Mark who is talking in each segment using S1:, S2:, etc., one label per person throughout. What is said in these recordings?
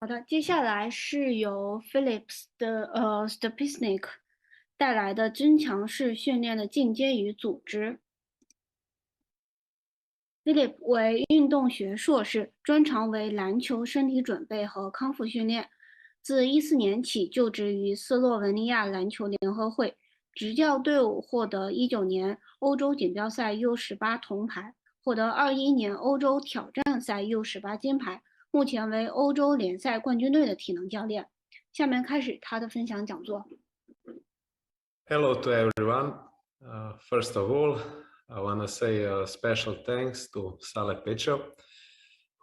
S1: 好的，接下来是由 Filip 的Stepišnik 带来的增强式训练的进阶与组织。Filip 为运动学硕士，专长为篮球身体准备和康复训练。自14年起就职于斯洛文尼亚篮球联合会，执教队伍获得19年欧洲锦标赛 U18 铜牌，获得21年欧洲挑战赛 U18 金牌。目前为欧洲联赛冠军队的体能教练。下面开始他的分享讲座。
S2: Hello to everyone. First of all, I want to say a special thanks to Stepišnik,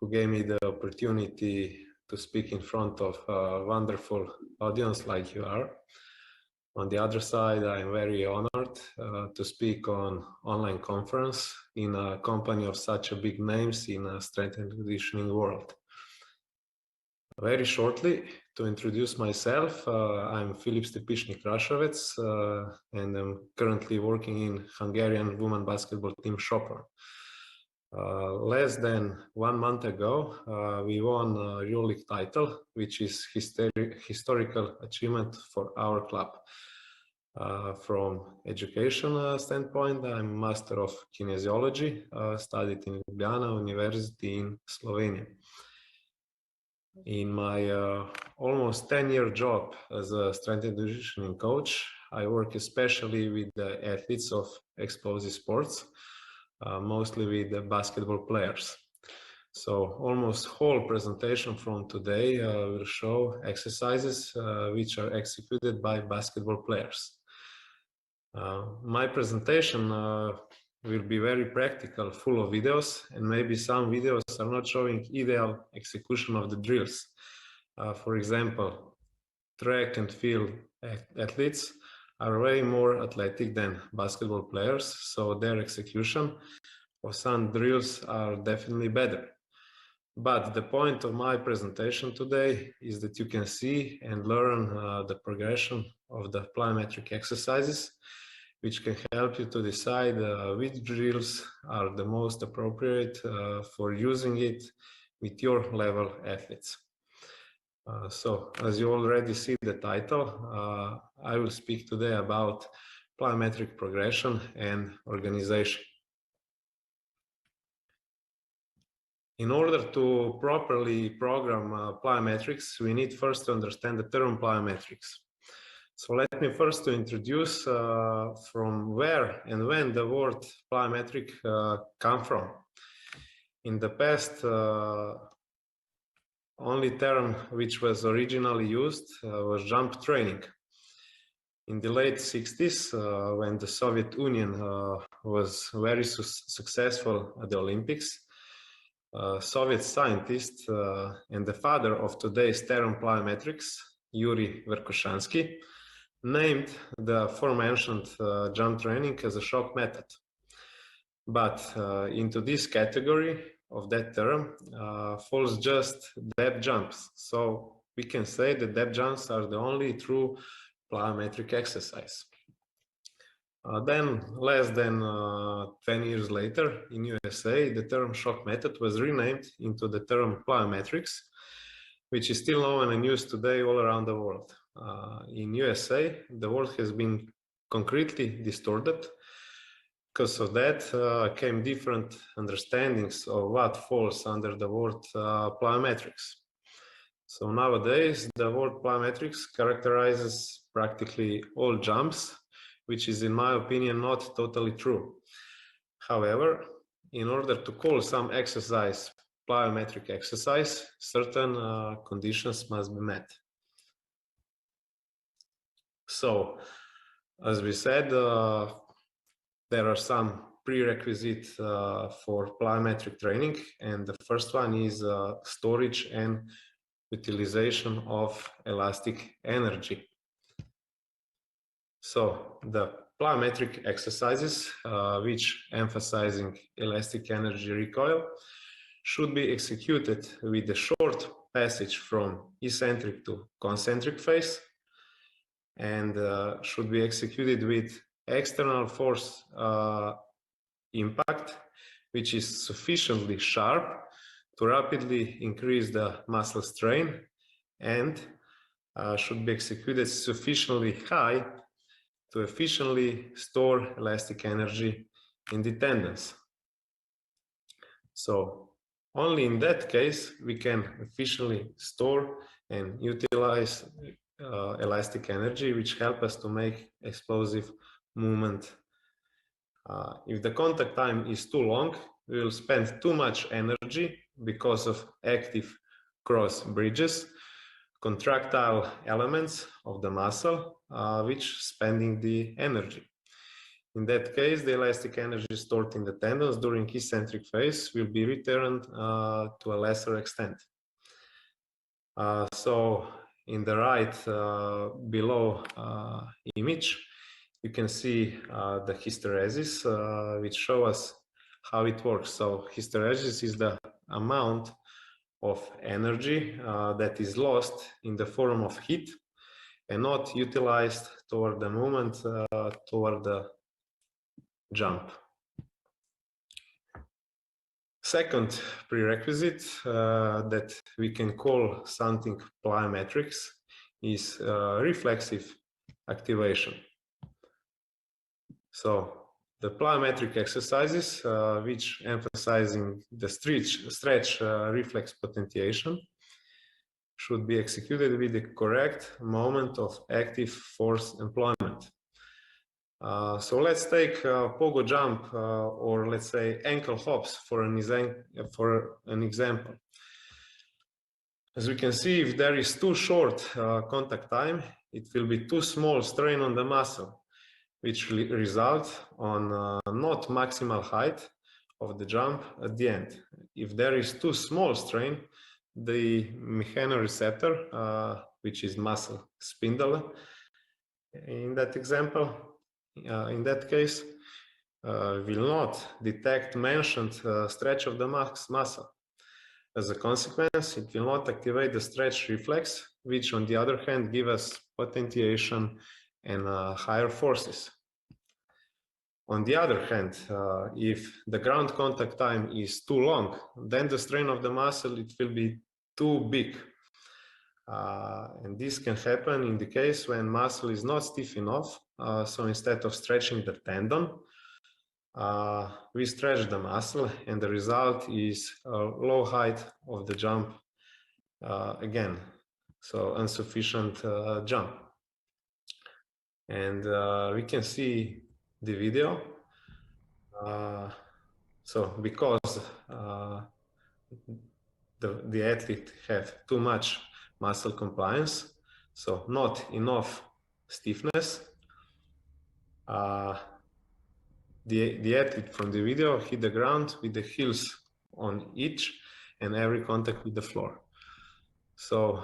S2: who gave me the opportunity to speak in front of a wonderful audience like you are. On the other side, I am very honored to speak on online conference in a company of such a big names in a strength and conditioning world. Very shortly, to introduce myself, I'm Filip Stepišnik and I'm currently working in Hungarian women basketball team Sopron. Less than 1 month ago, we won a EuroLeague title, which is historical achievement for our club. From education standpoint, I'm Master of Kinesiology, studied in Ljubljana University in Slovenia. In my almost 10-year job as a strength and conditioning coach, I work especially with the athletes of explosive sports, mostly with the basketball players. So almost whole presentation from today will show exercises which are executed by basketball players. My presentation will be very practical, full of videos, and maybe some videos are not showing ideal execution of the drills. For example, track and field athletes are way more athletic than basketball players, so their execution of some drills are definitely better. But the point of my presentation today is that you can see and learn the progression of the plyometric exercises, which can help you to decide which drills are the most appropriate for using it with your level athletes. So, as you already see the title, I will speak today about plyometric progression and organization. In order to properly program plyometrics, we need first to understand the term plyometrics. So let me first to introduce from where and when the word plyometric come from. In the past, only term which was originally used was jump training. In the late 60s, when the Soviet Union was very successful at the Olympics, Soviet scientist and the father of today's term plyometrics, Yuri Verkhoshansky, named the aforementioned jump training as a shock method. But into this category of that term falls just depth jumps. So we can say that depth jumps are the only true plyometric exercise. Then less than 10 years later in USA, the term shock method was renamed into the term plyometrics, which is still known and used today all around the world. In USA, the word has been concretely distorted. Because of that came different understandings of what falls under the word plyometrics. So nowadays, the word plyometrics characterizes practically all jumps, which is, in my opinion, not totally true. However, in order to call some exercise plyometric exercise, certain conditions must be met. So, as we said, there are some prerequisites for plyometric training, and the first one is storage and utilization of elastic energy. So the plyometric exercises, which emphasizing elastic energy recoil, should be executed with a short passage from eccentric to concentric phase, and should be executed with external force impact, which is sufficiently sharp to rapidly increase the muscle strain and should be executed sufficiently high to efficiently store elastic energy in the tendons. So only in that case we can efficiently store and utilize elastic energy, which help us to make explosive movement. If the contact time is too long, we will spend too much energy because of active cross bridges, contractile elements of the muscle, which spending the energy. In that case, the elastic energy stored in the tendons during eccentric phase will be returned to a lesser extent. So in the right below image, you can see the hysteresis, which show us how it works. So hysteresis is the amount of energy that is lost in the form of heat and not utilized toward the movement toward the jump. Second prerequisite that we can call something plyometrics is reflexive activation. So the plyometric exercises, which emphasizing the stretch reflex potentiation, should be executed with the correct moment of active force employment. So let's take pogo jump or let's say ankle hops for an example. As we can see, if there is too short contact time, it will be too small strain on the muscle, which result on not maximal height of the jump at the end. If there is too small strain, the mechanoreceptor, which is muscle spindle, in that example, in that case, will not detect mentioned stretch of the muscle. As a consequence, it will not activate the stretch reflex, which on the other hand give us potentiation and higher forces. On the other hand, if the ground contact time is too long, then the strain of the muscle, it will be too big. And this can happen in the case when muscle is not stiff enough. So instead of stretching the tendon, we stretch the muscle, and the result is a low height of the jump again. So insufficient jump. And we can see the video. So because the athlete have too much muscle compliance, so not enough stiffness, the athlete from the video hit the ground with the heels on each and every contact with the floor. So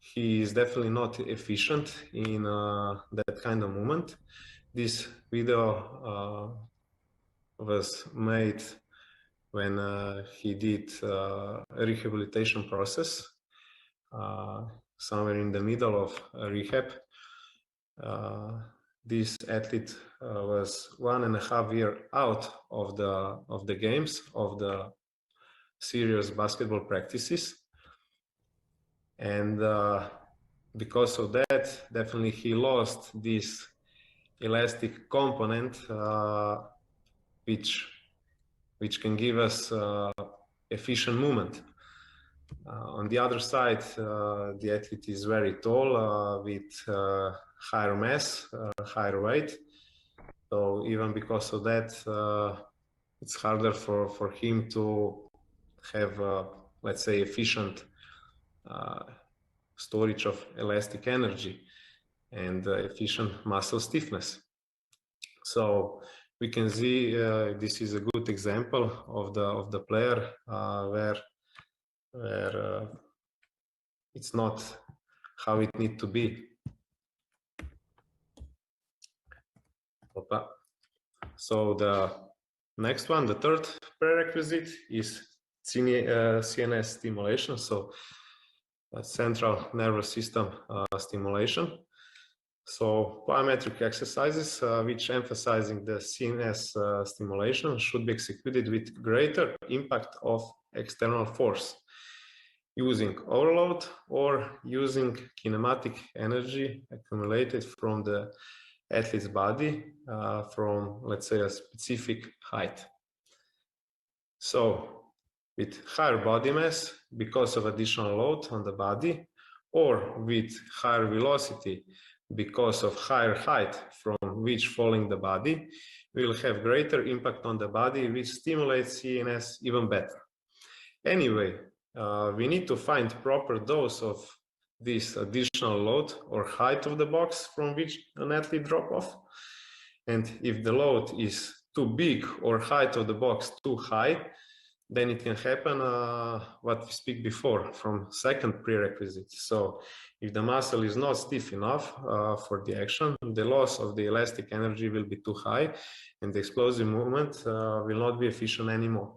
S2: he is definitely not efficient in that kind of movement. This video was made when he did a rehabilitation process somewhere in the middle of rehab. This athlete was 1.5 years out of the games, of the serious basketball practices, and because of that, definitely he lost this elastic component, which can give us efficient movement. On the other side, the athlete is very tall with higher mass, higher weight. So even because of that, it's harder for him to have, let's say, efficient storage of elastic energy and efficient muscle stiffness. So we can see this is a good example of the player where it's not how it needs to be. So the next one, the third prerequisite, is CNS stimulation, so central nervous system stimulation. So plyometric exercises which emphasizing the CNS stimulation should be executed with greater impact of external force. using overload or using kinematic energy accumulated from the athlete's body from, let's say, a specific height. So with higher body mass because of additional load on the body, or with higher velocity because of higher height from which falling the body, will have greater impact on the body, which stimulates CNS even better. Anyway, we need to find proper dose of this additional load or height of the box from which an athlete drop off. And if the load is too big or height of the box too high, then it can happen what we speak before from second prerequisite. So if the muscle is not stiff enough for the action, the loss of the elastic energy will be too high and the explosive movement will not be efficient anymore.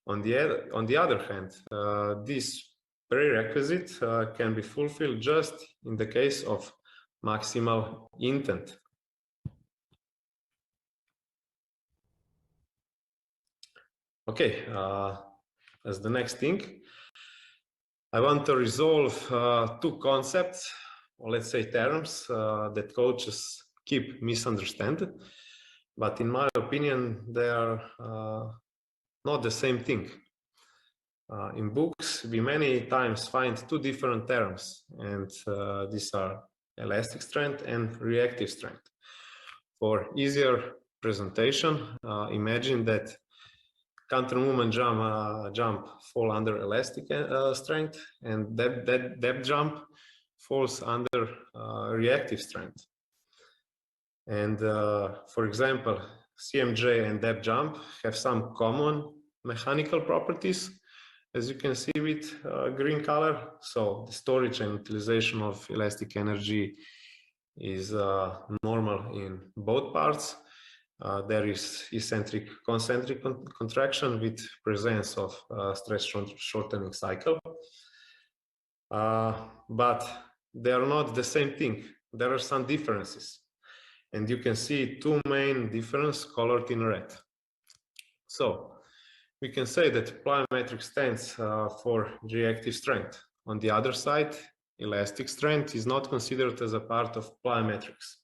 S2: On the other hand, this prerequisite can be fulfilled just in the case of maximal intent. Okay, as the next thing, I want to resolve two concepts, or let's say terms, that coaches keep misunderstood, but in my opinion, they are not the same thing. In books, we many times find two different terms, and these are elastic strength and reactive strength. For easier presentation, imagine that counter movement jump fall under elastic strength, and depth jump falls under reactive strength. And for example, CMJ and depth jump have some common mechanical properties, as you can see with green color. So the storage and utilization of elastic energy is normal in both parts. There is eccentric concentric contraction with presence of stress shortening cycle. But they are not the same thing. There are some differences. And you can see two main differences colored in red. So we can say that plyometric stands for reactive strength. On the other side, elastic strength is not considered as a part of plyometrics.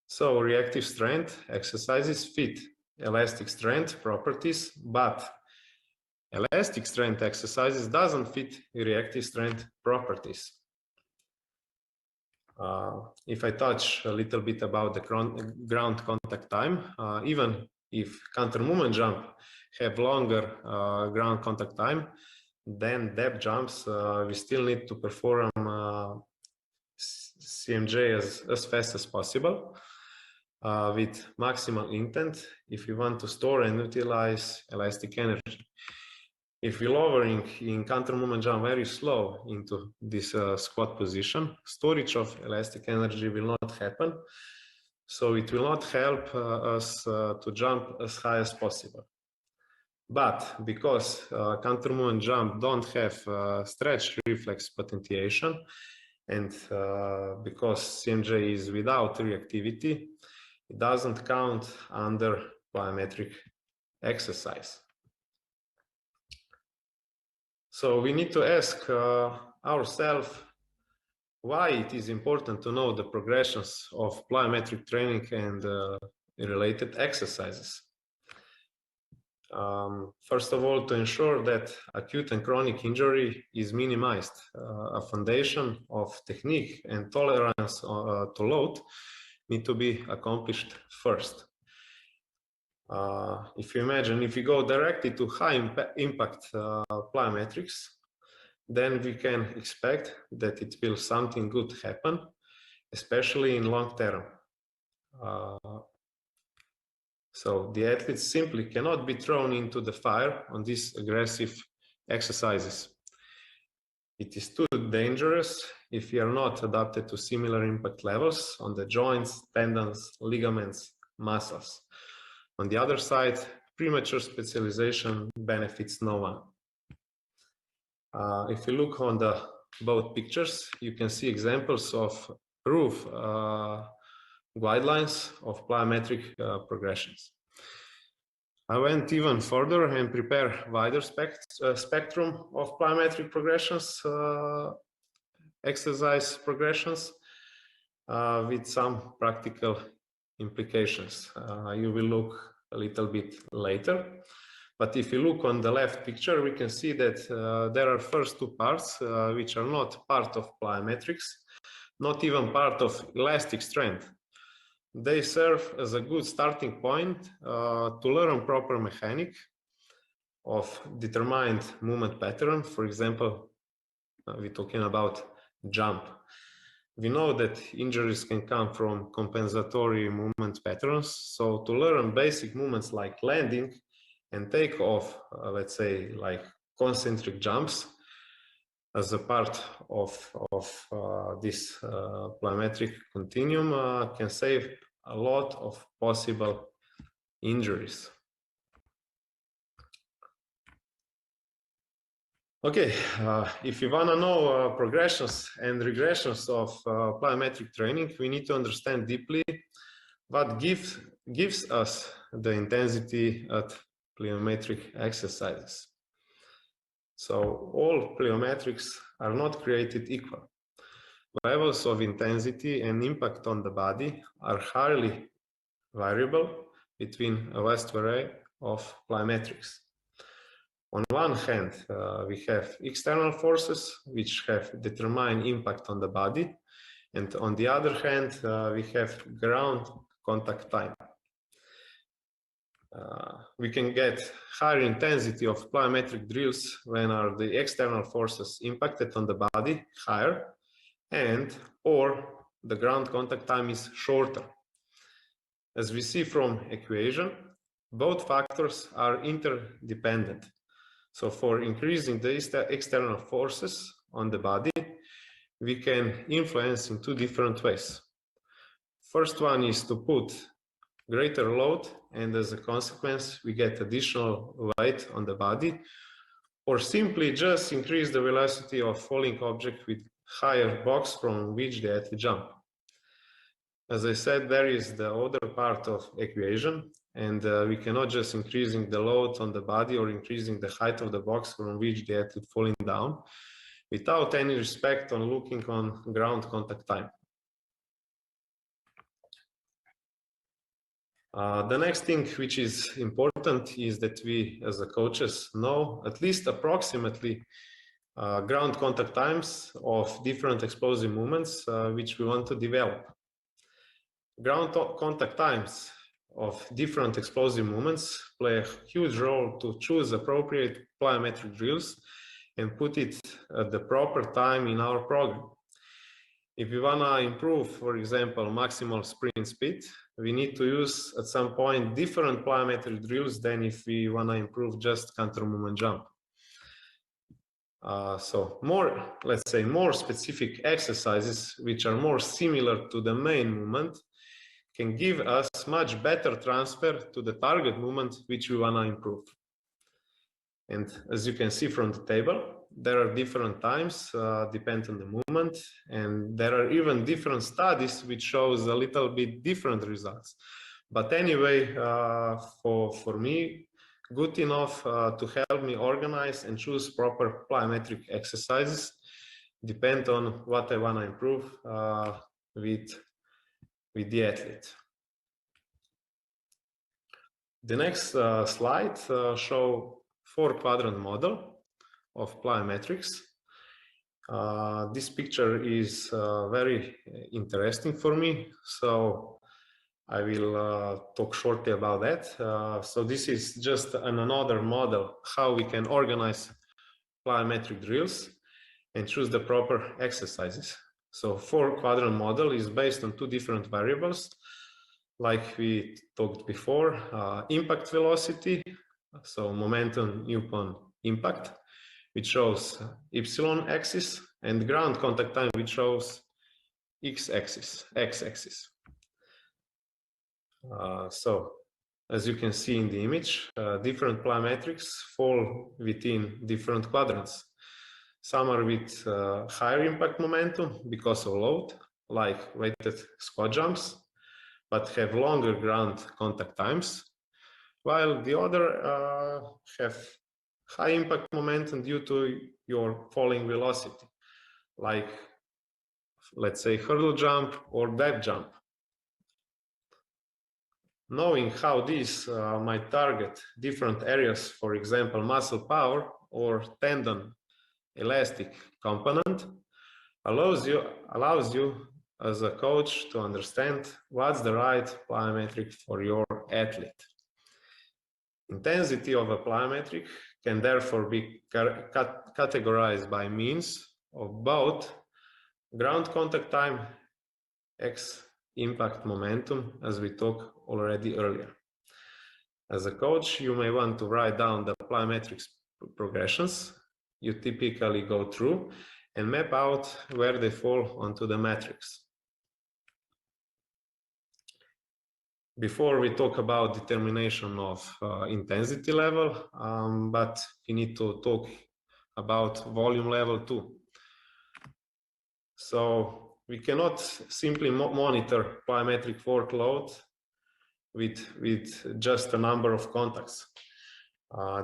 S2: So reactive strength exercises fit elastic strength properties, but elastic strength exercises doesn't fit reactive strength properties. If I touch a little bit about the ground contact time, even if counter movement jump have longer ground contact time, then depth jumps, we still need to perform CMJ as fast as possible with maximal intent if we want to store and utilize elastic energy. If we're lowering in counter movement jump very slow into this squat position, storage of elastic energy will not happen. So it will not help us to jump as high as possible. But because counter movement jump don't have stretch reflex potentiation, and because CMJ is without reactivity, it doesn't count under plyometric exercise. So we need to ask ourselves why it is important to know the progressions of plyometric training and related exercises. First of all, to ensure that acute and chronic injury is minimized, a foundation of technique and tolerance to load need to be accomplished first. If you imagine, if we go directly to high impact plyometrics, then we can expect that it will something good happen, especially in long term. So the athletes simply cannot be thrown into the fire on these aggressive exercises. It is too dangerous if we are not adapted to similar impact levels on the joints, tendons, ligaments, muscles. On the other side, premature specialization benefits no one. If you look on the both pictures, you can see examples of proof guidelines of plyometric progressions. I went even further and prepared wider spectrum of plyometric progressions, exercise progressions, with some practical implications. You will look a little bit later. But if you look on the left picture, we can see that there are first two parts which are not part of plyometrics, not even part of elastic strength. They serve as a good starting point to learn proper mechanic of determined movement pattern. For example, we're talking about jump. We know that injuries can come from compensatory movement patterns. So to learn basic movements like landing and take off, let's say like concentric jumps as a part of this plyometric continuum can save a lot of possible injuries. Okay, if you want to know progressions and regressions of plyometric training, we need to understand deeply what gives us the intensity at plyometric exercises. So all plyometrics are not created equal. Levels of intensity and impact on the body are highly variable between a vast array of plyometrics. On one hand, we have external forces which have determined impact on the body, and on the other hand, we have ground contact time. We can get higher intensity of plyometric drills when are the external forces impacted on the body higher, and or the ground contact time is shorter. As we see from equation, both factors are interdependent. So for increasing the external forces on the body, we can influence in two different ways. First one is to put greater load, and as a consequence, we get additional weight on the body, or simply just increase the velocity of falling object with higher box from which the athlete jump. As I said, there is the other part of equation, and we cannot just increasing the load on the body or increasing the height of the box from which the athlete falling down without any respect on looking on ground contact time. The next thing which is important is that we as a coaches know at least approximately ground contact times of different explosive movements which we want to develop. Ground contact times of different explosive movements play a huge role to choose appropriate plyometric drills and put it at the proper time in our program. If we want to improve, for example, maximal sprint speed, we need to use at some point different plyometric drills than if we want to improve just counter movement jump. So let's say more specific exercises which are more similar to the main movement can give us much better transfer to the target movement which we want to improve. And as you can see from the table, there are different times depend on the movement, and there are even different studies which shows a little bit different results. But anyway, for me, good enough to help me organize and choose proper plyometric exercises depend on what I want to improve with the athlete. The next slide show 4-quadrant model of plyometrics. This picture is very interesting for me, so I will talk shortly about that. So this is just another model how we can organize plyometric drills and choose the proper exercises. So 4-quadrant model is based on two different variables, like we talked before, impact velocity, so momentum upon impact, which shows y-axis, and ground contact time, which shows x-axis. So as you can see in the image, different plyometrics fall within different quadrants. Some are with higher impact momentum because of load, like weighted squat jumps, but have longer ground contact times. while the other have high impact momentum due to your falling velocity, like let's say hurdle jump or depth jump. Knowing how these might target different areas, for example, muscle power or tendon elastic component, allows you as a coach to understand what's the right plyometric for your athlete. Intensity of a plyometric can therefore be categorized by means of both ground contact time x impact momentum, as we talked already earlier. As a coach, you may want to write down the plyometrics progressions you typically go through and map out where they fall onto the matrix. Before we talk about determination of intensity level, but we need to talk about volume level too. So we cannot simply monitor plyometric workload with just a number of contacts.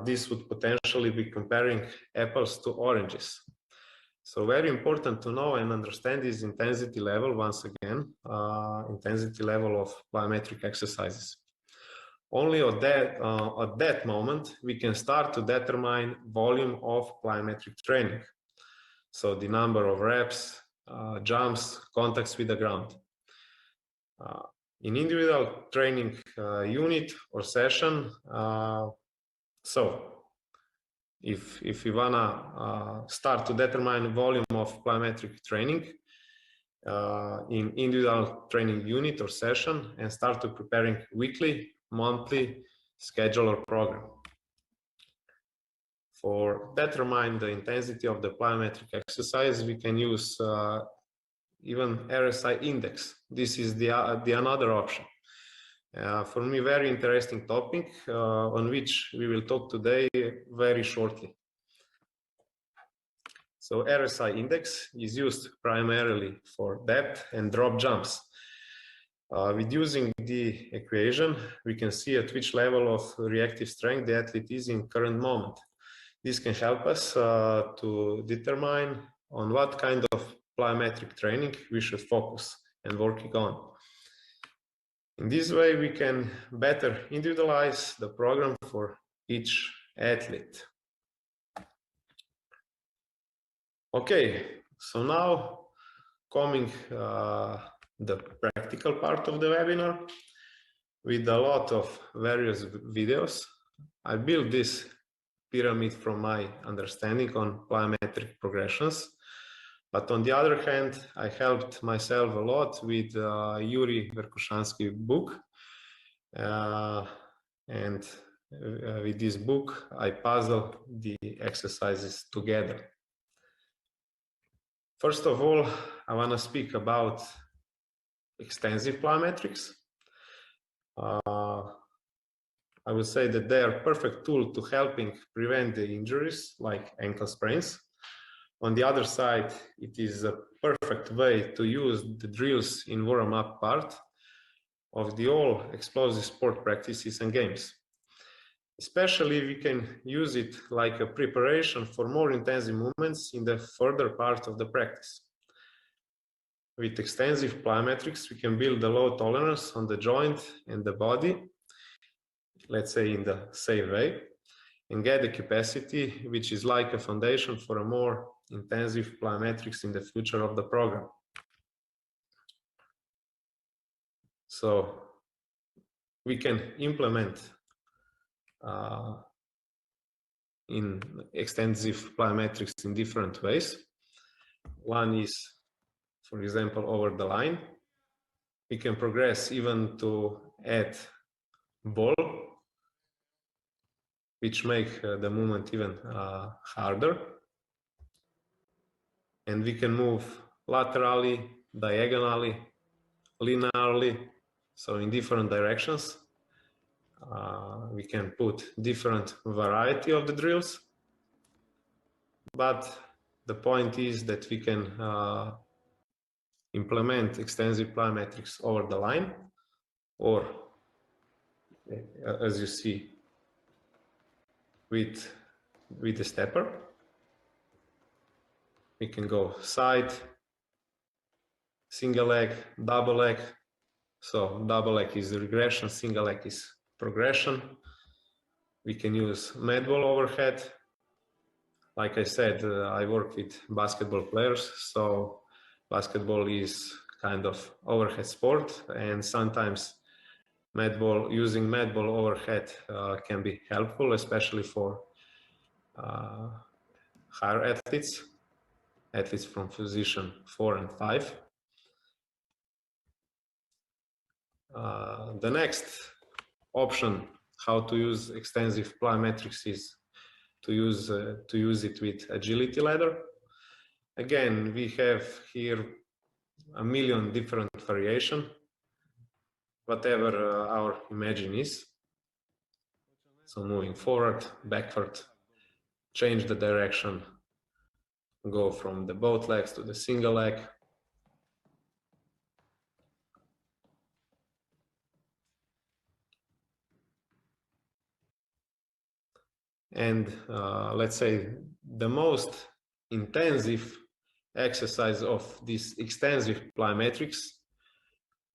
S2: This would potentially be comparing apples to oranges. So very important to know and understand is intensity level, once again, intensity level of plyometric exercises. Only at that moment, we can start to determine volume of plyometric training. So the number of reps, jumps, contacts with the ground. In individual training unit or session, so if we wanna start to determine volume of plyometric training in individual training unit or session and start to preparing weekly, monthly schedule or program. For determine the intensity of the plyometric exercise, we can use even RSI index. This is the another option. For me, very interesting topic on which we will talk today very shortly. So RSI index is used primarily for depth and drop jumps. With using the equation, we can see at which level of reactive strength the athlete is in current moment. This can help us to determine on what kind of plyometric training we should focus and working on. In this way, we can better individualize the program for each athlete. Okay, so now coming the practical part of the webinar with a lot of various videos. I built this pyramid from my understanding on plyometric progressions. But on the other hand, I helped myself a lot with Yuri Verkushansky's book. And with this book, I puzzle the exercises together. First of all, I want to speak about extensive plyometrics. I would say that they are a perfect tool to helping prevent the injuries like ankle sprains. On the other side, it is a perfect way to use the drills in warm-up part of the all explosive sport practices and games. Especially, we can use it like a preparation for more intensive movements in the further part of the practice. With extensive plyometrics, we can build a low tolerance on the joint and the body, let's say in the same way, and get the capacity, which is like a foundation for a more intensive plyometrics in the future of the program. So we can implement in extensive plyometrics in different ways. One is, for example, over the line. We can progress even to add ball, which make the movement even harder. And we can move laterally, diagonally, linearly, so in different directions. We can put different variety of the drills, but the point is that we can implement extensive plyometrics over the line or as you see, with the stepper. We can go side, single leg, double leg. So double leg is regression, single leg is progression. We can use med ball overhead. Like I said, I work with basketball players, so basketball is kind of overhead sport, and sometimes using med ball overhead can be helpful, especially for higher athletes from position 4 and 5. The next option how to use extensive plyometrics is to use it with agility ladder. Again, we have here a million different variation, whatever our imagine is. So moving forward, backward, change the direction, go from the both legs to the single leg. And let's say the most intensive exercise of this extensive plyometrics,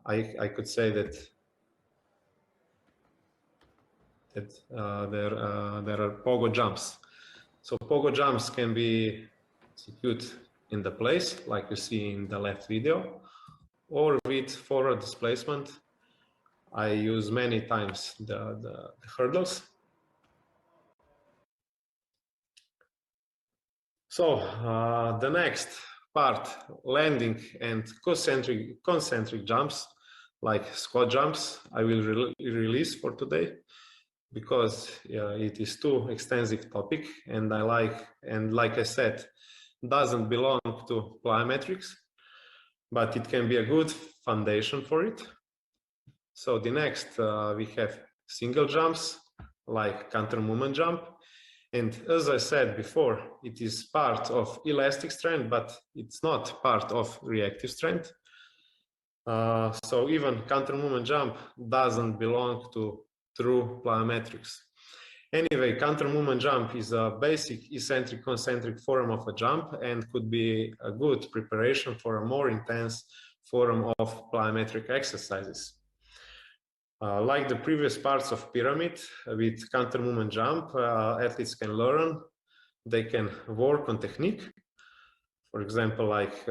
S2: I could say that there are pogo jumps. So pogo jumps can be executed in the place, like you see in the left video, or with forward displacement. I use many times the hurdles. So the next part, landing and concentric jumps, like squat jumps, I will release for today, because it is too extensive topic, and like I said, doesn't belong to plyometrics, but it can be a good foundation for it. So the next we have single jumps, like counter movement jump. And as I said before, it is part of elastic strength, but it's not part of reactive strength. So even counter movement jump doesn't belong to true plyometrics. Anyway, counter movement jump is a basic eccentric concentric form of a jump and could be a good preparation for a more intense form of plyometric exercises. Like the previous parts of pyramid, with counter movement jump, athletes can learn, they can work on technique. For example, like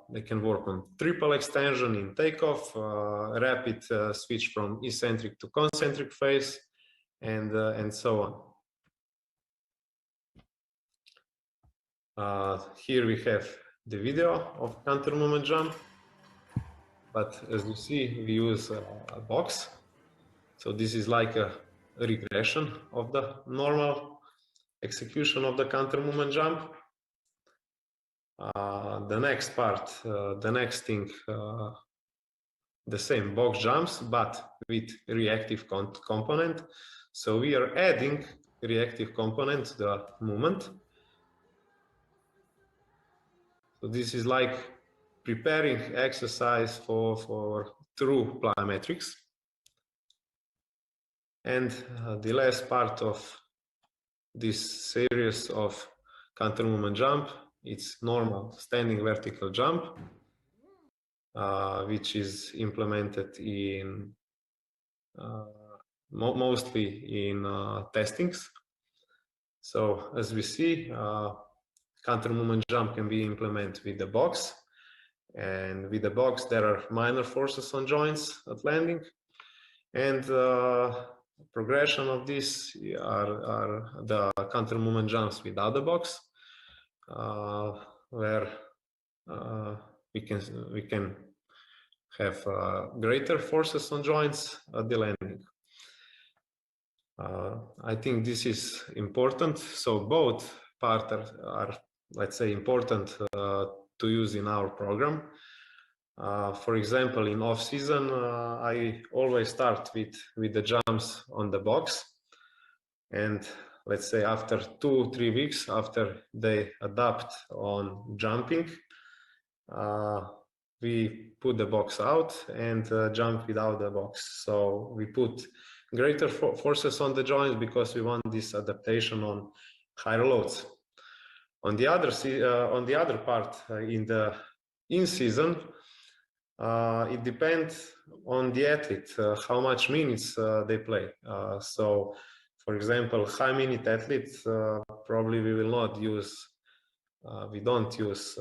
S2: they can work on triple extension in takeoff, rapid switch from eccentric to concentric phase, and so on. Here we have the video of counter movement jump, but as you see, we use a box. So this is like a regression of the normal execution of the counter movement jump. The next part, the next thing, the same box jumps, but with reactive component. So we are adding reactive component to the movement. So this is like preparing exercise for true plyometrics. And the last part of this series of counter movement jump, it's normal standing vertical jump, which is implemented in mostly in testings. So as we see, counter movement jump can be implemented with the box, and with the box there are minor forces on joints at landing, and progression of this are the counter movement jumps without the box, where we can have greater forces on joints at the landing. I think this is important. So both parts are, let's say, important to use in our program. For example, in off season, I always start with the jumps on the box, and let's say after 2-3 weeks after they adapt on jumping, we put the box out and jump without the box. So we put greater forces on the joints because we want this adaptation on higher loads. On the other part, in the in-season, it depends on the athlete, how much minutes they play. So, for example, high-minute athletes, probably we will not use, we don't use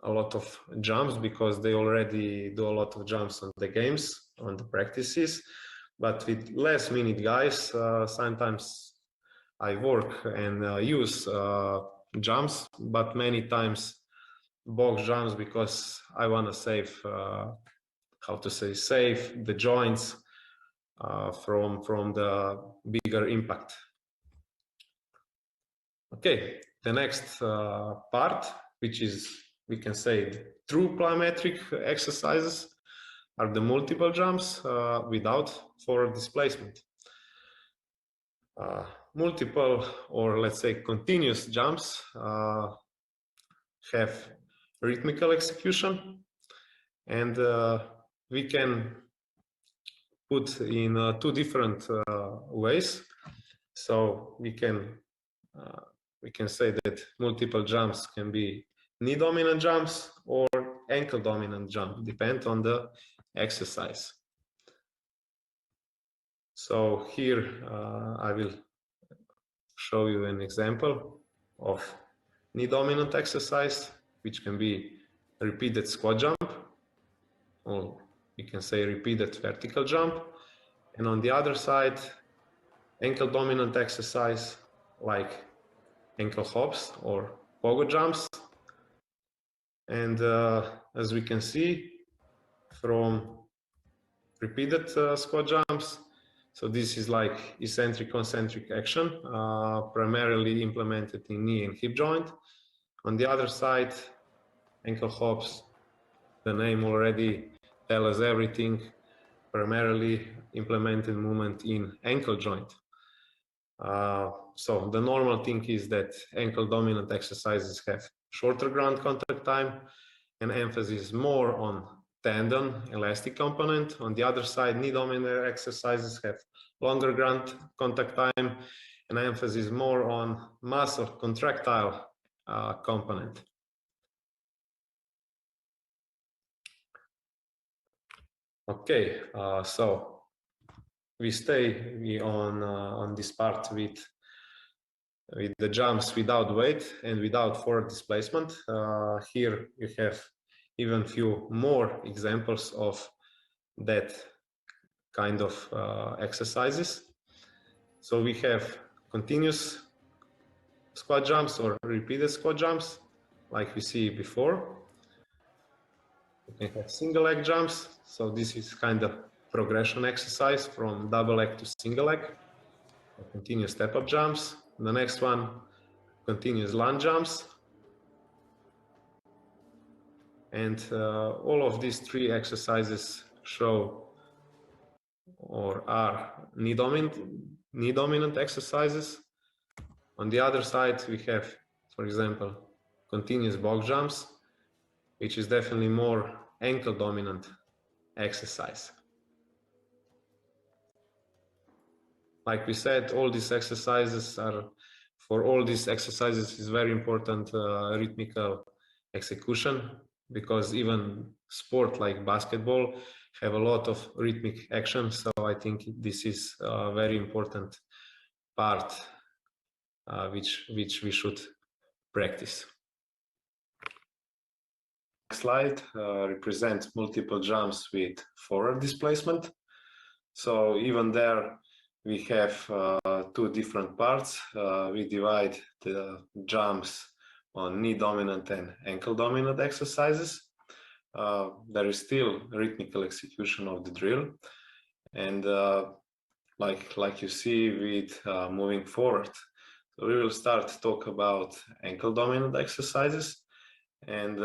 S2: a lot of jumps because they already do a lot of jumps on the games, on the practices. But with less minute guys, sometimes I work and use jumps, but many times box jumps because I want to save, save the joints from the bigger impact. Okay, the next part, which is, we can say, the true plyometric exercises, are the multiple jumps without forward displacement. Multiple, or let's say continuous jumps, have rhythmical execution, and we can put in two different ways. So we can say that multiple jumps can be knee dominant jumps or ankle dominant jump, depend on the exercise. So here I will show you an example of knee dominant exercise, which can be repeated squat jump, or we can say repeated vertical jump. And on the other side, ankle dominant exercise like ankle hops or pogo jumps. And as we can see from repeated squat jumps, so this is like eccentric concentric action, primarily implemented in knee and hip joint. On the other side, ankle hops, the name already tells us everything, primarily implemented movement in ankle joint. So the normal thing is that ankle dominant exercises have shorter ground contact time and emphasis more on tendon elastic component. On the other side, knee dominant exercises have longer ground contact time and emphasis more on muscle contractile component. Okay, so we stay on this part with the jumps without weight and without forward displacement. Here you have even few more examples of that kind of exercises. So we have continuous squat jumps or repeated squat jumps, like we see before. We can have single leg jumps. So this is kind of progression exercise from double leg to single leg. Continuous step-up jumps. The next one, continuous lunge jumps. And all of these three exercises show or are knee dominant exercises. On the other side, we have, for example, continuous box jumps, which is definitely more ankle dominant exercise. Like we said, all these exercises are, for all these exercises is very important rhythmical execution, because even sport like basketball have a lot of rhythmic action. So I think this is a very important part which we should practice. Next slide represents multiple jumps with forward displacement. So even there we have two different parts. We divide the jumps on knee dominant and ankle dominant exercises. There is still rhythmical execution of the drill, and like you see with moving forward. So we will start to talk about ankle dominant exercises. And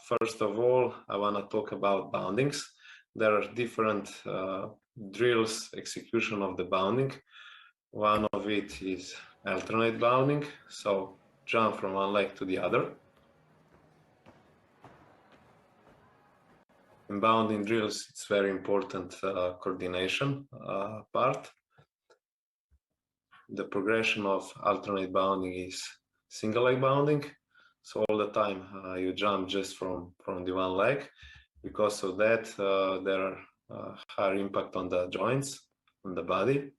S2: first of all, I want to talk about boundings. There are different drills, execution of the bounding. One of it is alternate bounding, so jump from one leg to the other. In bounding drills, it's very important coordination part. The progression of alternate bounding is single leg bounding. So all the time you jump just from the one leg. Because of that, there are higher impact on the joints, on the body.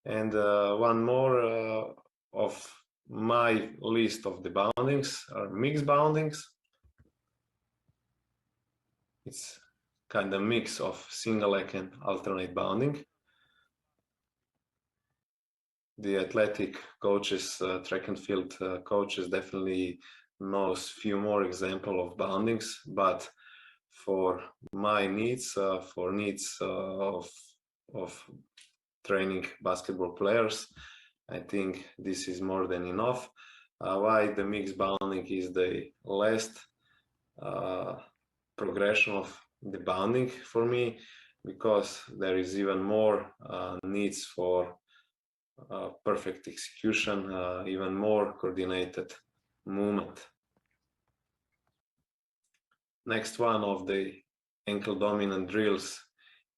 S2: And one more of my list of the boundings are mixed boundings. It's kind of mix of single leg and alternate bounding. The athletic coaches, track and field coaches definitely knows few more example of boundings, but for my needs, for needs of training basketball players, I think this is more than enough. Why the mixed bounding is the last progression of the bounding for me, because there is even more needs for perfect execution, even more coordinated movement. Next one of the ankle dominant drills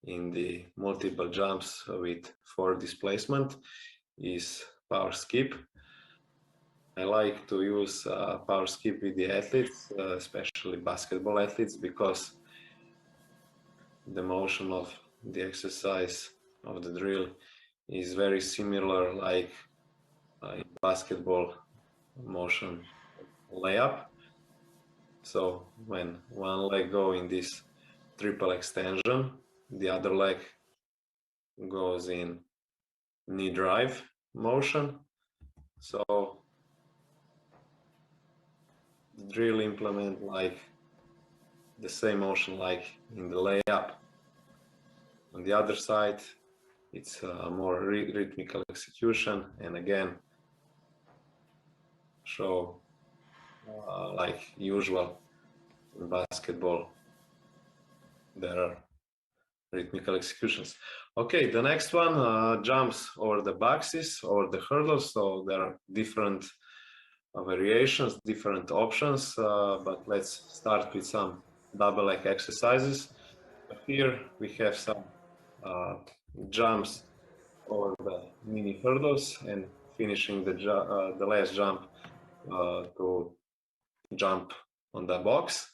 S2: in the multiple jumps with 4 displacement is power skip. I like to use power skip with the athletes, especially basketball athletes, because the motion of the exercise of the drill is very similar like in basketball motion layup. So when one leg go in this triple extension, the other leg goes in knee drive motion. So the drill implement like the same motion like in the layup. On the other side, it's a more rhythmical execution, and again show like usual in basketball there are rhythmical executions. Okay, the next one, jumps over the boxes or the hurdles. So there are different variations, different options, but let's start with some double leg exercises. Here we have some jumps over the mini hurdles and finishing the last jump to jump on the box.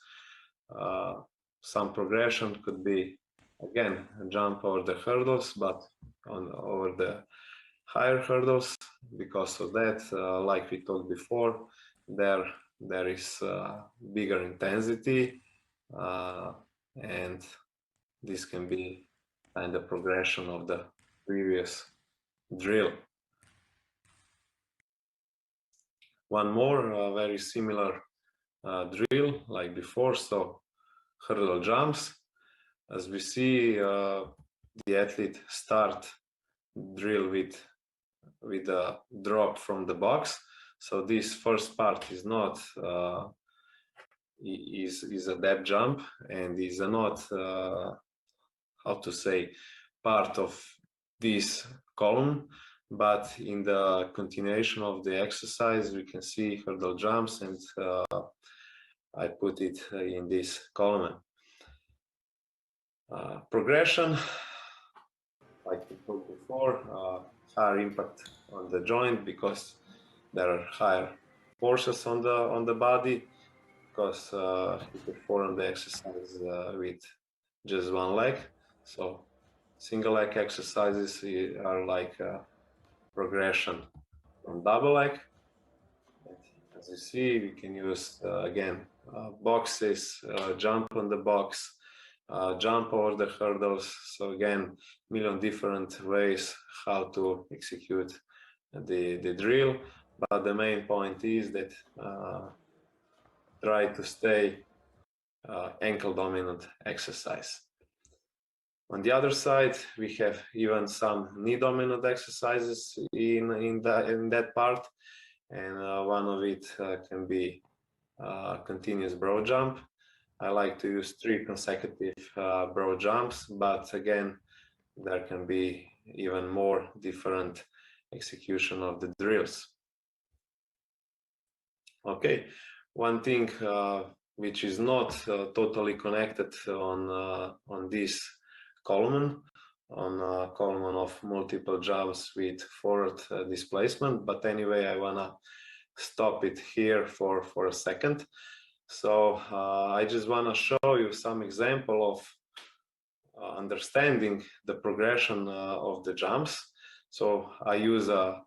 S2: Some progression could be again jump over the hurdles, but over the higher hurdles. Because of that, like we talked before, there is bigger intensity, and this can be kind of progression of the previous drill. One more very similar drill like before, so hurdle jumps. As we see, the athlete start drill with a drop from the box. So this first part is not is a depth jump, and is not how to say part of this column, but in the continuation of the exercise we can see hurdle jumps, and I put it in this column. Progression, like we talked before, higher impact on the joint because there are higher forces on the body, because you perform the exercise with just one leg. So single leg exercises are like progression from double leg. And as you see, we can use again boxes, jump on the box, jump over the hurdles. So again, million different ways how to execute the drill, but the main point is that try to stay ankle dominant exercise. On the other side, we have even some knee dominant exercises in that part, and one of it can be continuous broad jump. I like to use 3 consecutive broad jumps, but again, there can be even more different execution of the drills. Okay, one thing which is not totally connected on this column, on column of multiple jumps with forward displacement. But anyway, I wanna stop it here for a second. So I just wanna show you some example of understanding the progression of the jumps. So I use a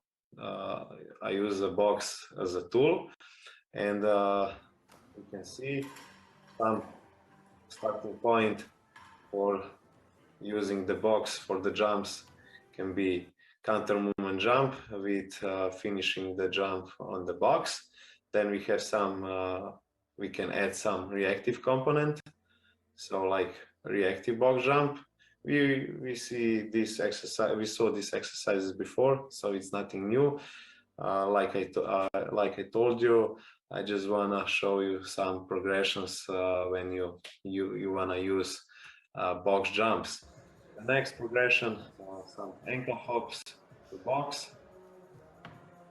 S2: box as a tool, and you can see some starting point for using the box for the jumps can be counter movement jump with finishing the jump on the box. Then we have some, we can add some reactive component. So like reactive box jump, we see this exercise, we saw these exercises before, so it's nothing new. Like I told you, I just wanna show you some progressions when you wanna use box jumps. The next progression, some ankle hops to box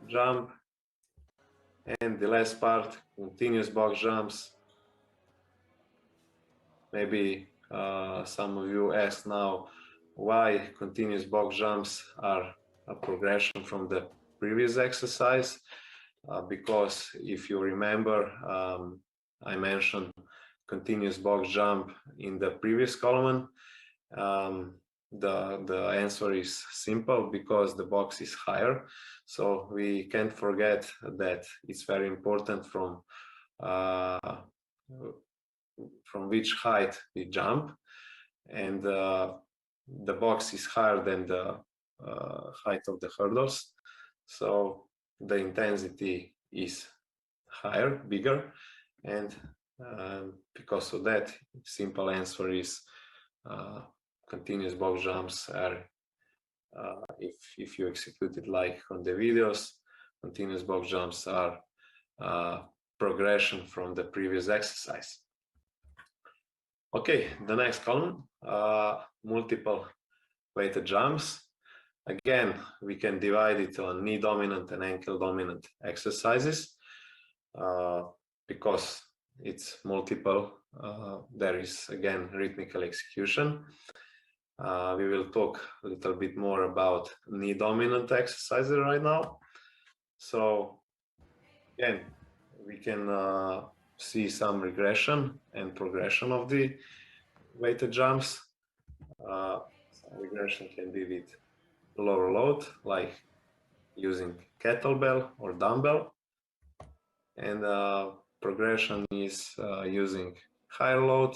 S2: jump, and the last part, continuous box jumps. Maybe some of you ask now why continuous box jumps are a progression from the previous exercise, because if you remember, I mentioned continuous box jump in the previous column. The answer is simple, because the box is higher. So we can't forget that it's very important from which height we jump, and the box is higher than the height of the hurdles, so the intensity is higher, bigger, and because of that, simple answer is continuous box jumps are, if you execute it like on the videos, continuous box jumps are progression from the previous exercise. Okay, the next column, multiple weighted jumps. Again, we can divide it on knee dominant and ankle dominant exercises. Because it's multiple, there is again rhythmical execution. We will talk a little bit more about knee dominant exercises right now. So again, we can see some regression and progression of the weighted jumps. Regression can be with lower load, like using kettlebell or dumbbell, and progression is using higher load.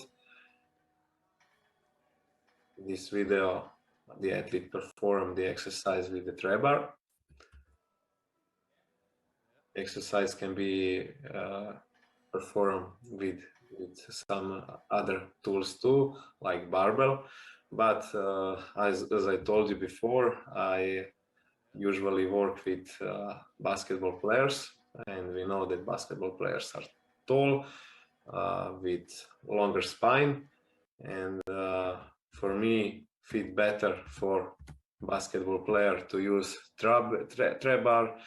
S2: In this video, the athlete performed the exercise with the trap bar. Exercise can be performed with some other tools too, like barbell. But as I told you before, I usually work with basketball players, and we know that basketball players are tall, with longer spine, and for me, fit better for basketball player to use trap bar.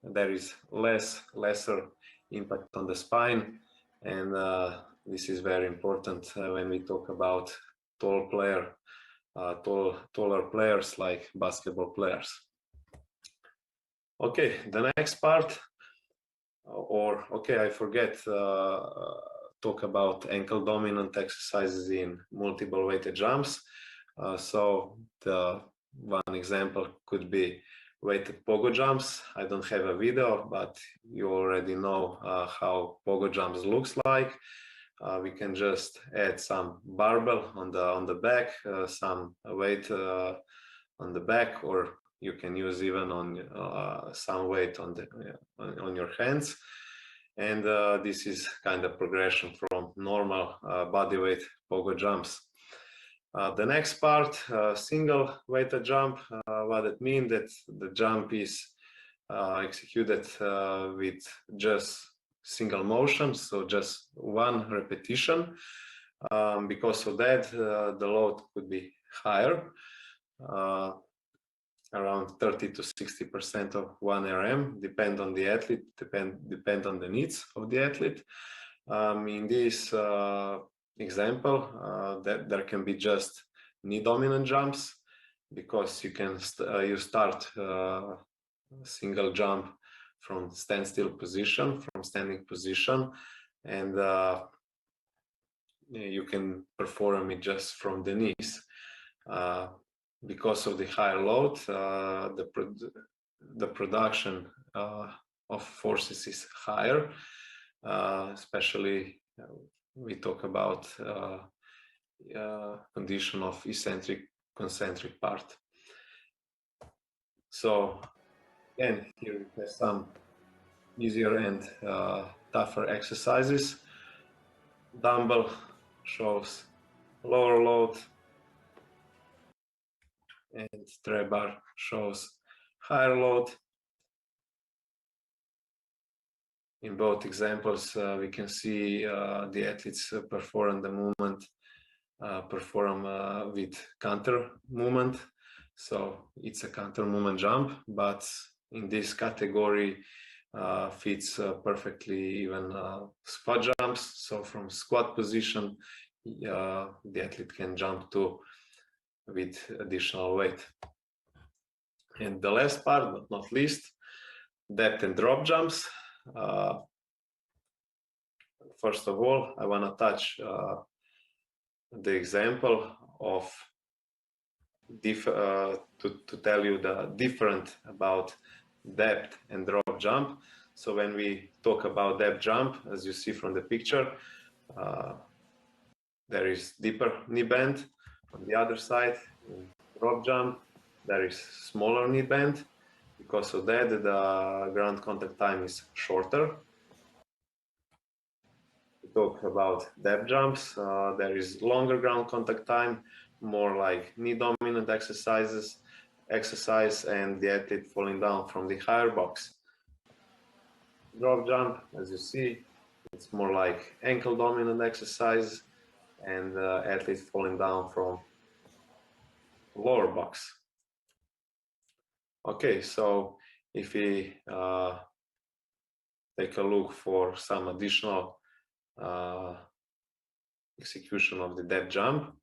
S2: There is lesser impact on the spine, and this is very important when we talk about taller players like basketball players. Okay, the next part, I forget talk about ankle dominant exercises in multiple weighted jumps. So the one example could be weighted pogo jumps. I don't have a video, but you already know how pogo jumps looks like. We can just add some barbell on the back, some weight on the back, or you can use even on some weight on your hands. And this is kind of progression from normal body weight pogo jumps. The next part, single weighted jump, what it means that the jump is executed with just single motion, so just one repetition. Because of that, the load could be higher, around 30 to 60% of 1 RM, depend on the athlete, depend on the needs of the athlete. In this example, that there can be just knee dominant jumps, because you can you start single jump from standstill position, from standing position, and you can perform it just from the knees. Because of the higher load, the production of forces is higher, especially we talk about condition of eccentric concentric part. So again, here we have some easier and tougher exercises. Dumbbell shows lower load, and tray bar shows higher load. In both examples, we can see the athletes perform the movement, with counter movement. So it's a counter movement jump, but in this category fits perfectly even squat jumps. So from squat position, the athlete can jump to with additional weight. And the last part, but not least, depth and drop jumps. First of all, I want to touch the example of to tell you the different about depth and drop jump. So when we talk about depth jump, as you see from the picture, there is deeper knee bend. On the other side, in drop jump, there is smaller knee bend. Because of that, the ground contact time is shorter. We talk about depth jumps, there is longer ground contact time, more like knee dominant exercise, and the athlete falling down from the higher box. Drop jump, as you see, it's more like ankle dominant exercise, and athlete falling down from lower box. Okay, so if we take a look for some additional execution of the depth jump.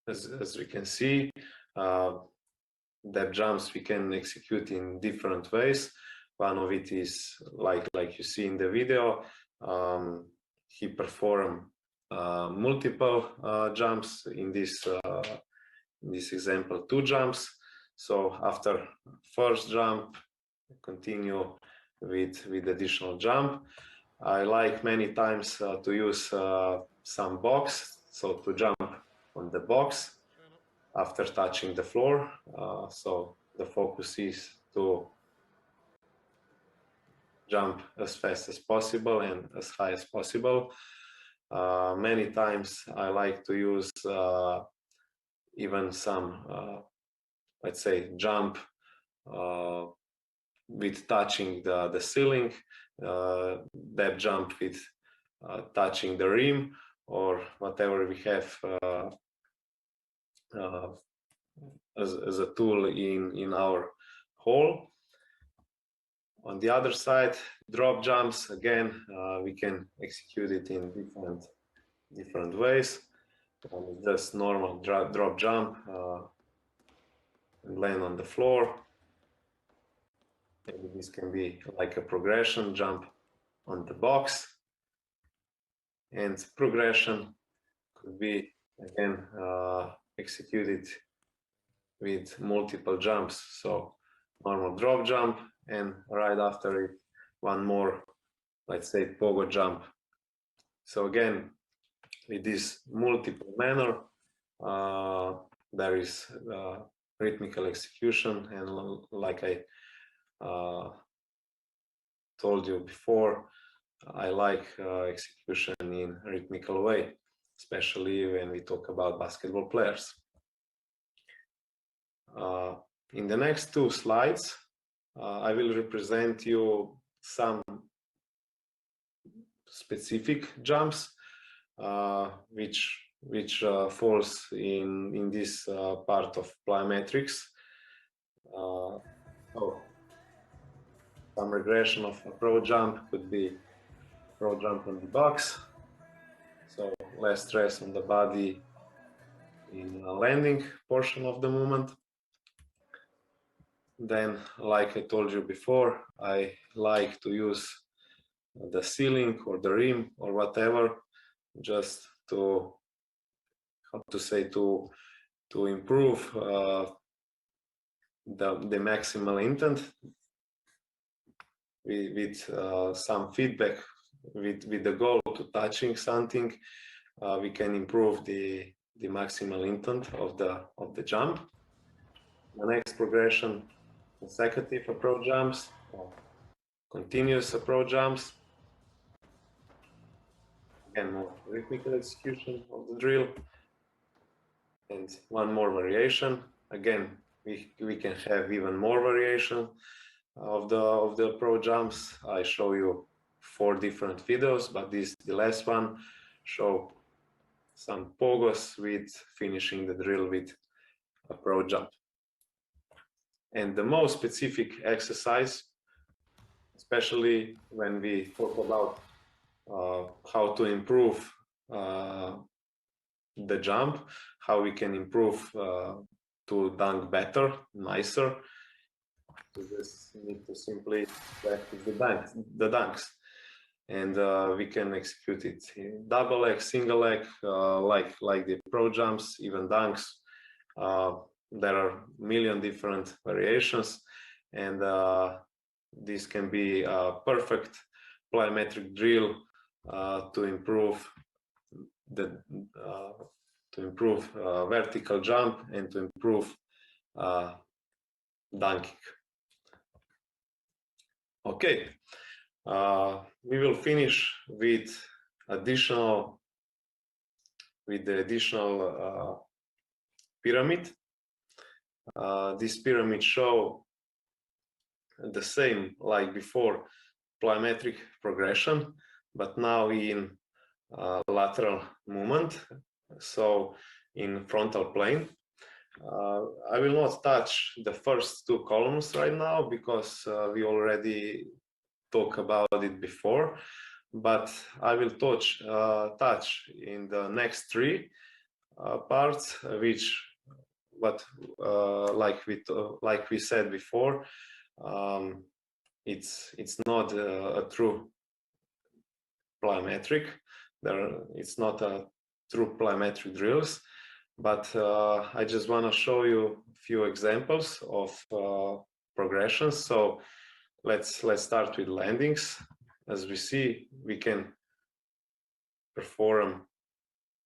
S2: As we can see, depth jumps we can execute in different ways. One of it is like you see in the video, he performed multiple jumps in this example, 2 jumps. So after first jump, continue with additional jump. I like many times to use some box, so to jump on the box after touching the floor. So the focus is to jump as fast as possible and as high as possible. Many times I like to use even some, let's say, jump with touching the ceiling, depth jump with touching the rim, or whatever we have as a tool in our hall. On the other side, drop jumps, again, we can execute it in different ways. Just normal drop jump and land on the floor. Maybe this can be like a progression jump on the box, and progression could be again executed with multiple jumps. So normal drop jump, and right after it, one more, let's say, pogo jump. So again, with this multiple manner, there is rhythmical execution, and like I told you before, I like execution in rhythmical way, especially when we talk about basketball players. In the next 2 slides, I will represent you some specific jumps which falls in this part of plyometrics. So some regression of a pro jump could be pro jump on the box, so less stress on the body in the landing portion of the movement. Then, like I told you before, I like to use the ceiling or the rim or whatever, just to, how to say, to improve the maximal intent with some feedback, with the goal to touching something. We can improve the maximal intent of the jump. The next progression, consecutive approach jumps, or continuous approach jumps. Again, more rhythmical execution of the drill. And one more variation. Again, we can have even more variation of the approach jumps. I show you 4 different videos, but this, the last one, show some pogos with finishing the drill with approach jump. And the most specific exercise, especially when we talk about how to improve the jump, how we can improve to dunk better, nicer. We just need to simply practice the dunks. And we can execute it in double leg, single leg, like the pro jumps, even dunks. There are a million different variations, and this can be a perfect plyometric drill to improve vertical jump and to improve dunking. Okay, we will finish with the additional pyramid. This pyramid show the same like before plyometric progression, but now in lateral movement, so in frontal plane. I will not touch the first 2 columns right now because we already talked about it before, but I will touch in the next 3 parts, which like we said before, it's not a true plyometric. It's not a true plyometric drills, but I just want to show you a few examples of progressions. So let's start with landings. As we see, we can perform